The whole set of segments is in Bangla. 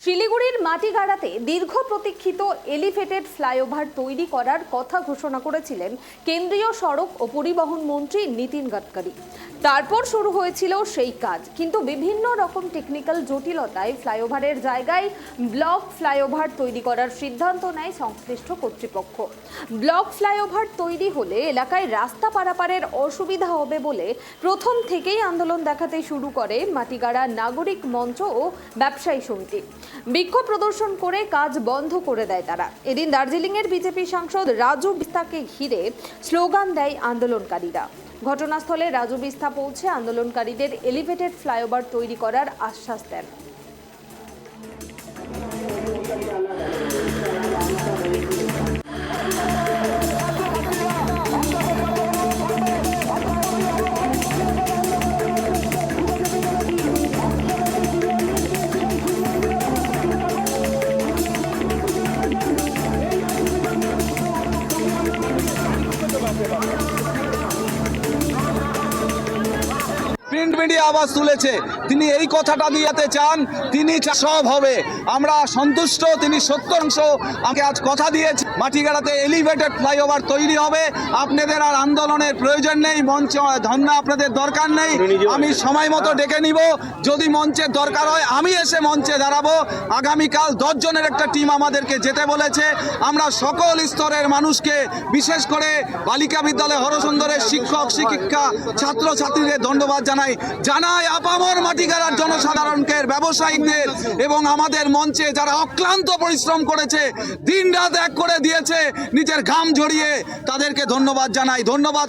শিলিগুড়ির মাটিগাড়াতে দীর্ঘ প্রতীক্ষিত এলিভেটেড ফ্লাইওভার তৈরি করার কথা ঘোষণা করেছিলেন কেন্দ্রীয় সড়ক ও পরিবহন মন্ত্রী নীতিন গডকরি। তারপর শুরু হয়েছিল সেই কাজ, কিন্তু বিভিন্ন রকম টেকনিক্যাল জটিলতায় ফ্লাইওভারের জায়গায় ব্লক ফ্লাইওভার তৈরি করার সিদ্ধান্ত নেয় সংশ্লিষ্ট কর্তৃপক্ষ। ব্লক ফ্লাইওভার তৈরি হলে এলাকায় রাস্তা পারাপারের অসুবিধা হবে বলে প্রথম থেকেই আন্দোলন দেখাতে শুরু করে মাটিগাড়া নাগরিক মঞ্চ ও ব্যবসায়ী সমিতি। বিক্ষোভ প্রদর্শন করে কাজ বন্ধ করে দেয় তারা। এদিন দার্জিলিংয়ের বিজেপি সাংসদ রাজু বিস্তাকে ঘিরে স্লোগান দেয় আন্দোলনকারীরা। ঘটনাস্থলে রাজু বিস্তা পৌঁছে আন্দোলনকারীদের এলিভেটেড ফ্লাইওভার তৈরি করার আশ্বাস দেন। প্রিন্ট মিডিয়া আওয়াজ তুলেছে, তিনি এই কথাটা দিতে চান তিনি সব হবে, আমরা সন্তুষ্ট। তিনি 70% আমাকে আজ কথা দিয়েছে মাটিগাড়াতে এলিভেটেড ফ্লাইওভার তৈরি হবে। আপনাদের আর আন্দোলনের প্রয়োজন নেই, মঞ্চ ধর্ণা আপনাদের দরকার নেই। আমি সময় মতো ডেকে নিব, যদি মঞ্চের দরকার হয় আমি এসে মঞ্চে দাঁড়াবো। আগামীকাল 10 জনের একটা টিম আমাদেরকে যেতে বলেছে। আমরা সকল স্তরের মানুষকে, বিশেষ করে বালিকা বিদ্যালয় হরসুন্দরের শিক্ষক শিক্ষিকা ছাত্রছাত্রীদের ধন্যবাদ জানাই আপামর মাটিগাড়ার জনসাধারণকে, ব্যবসায়ীদের এবং আমাদের মঞ্চে যারা অক্লান্ত পরিশ্রম করেছে, দিন রাত এক করে দিয়েছে, নিজের ঘাম ঝরিয়ে তাদেরকে ধন্যবাদ জানাই। ধন্যবাদ।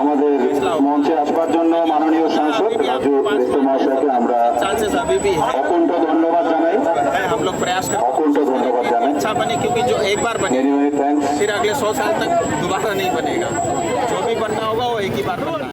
আমাদের মঞ্চে আসবার জন্য মাননীয় সাংসদ রাজু বিস্তা মহাশয়কে আমরা অকুণ্ঠ ধন্যবাদ জানাই। हम लोग प्रयास करें, অকুণ্ঠ ধন্যবাদ জানাই। अच्छा बने, क्योंकि जो एक बार बने थैंक्स। फिर अगले 100 साल तक दोबारा नहीं बनेगा। जो भी बनना होगा वो एक ही बार बनना है।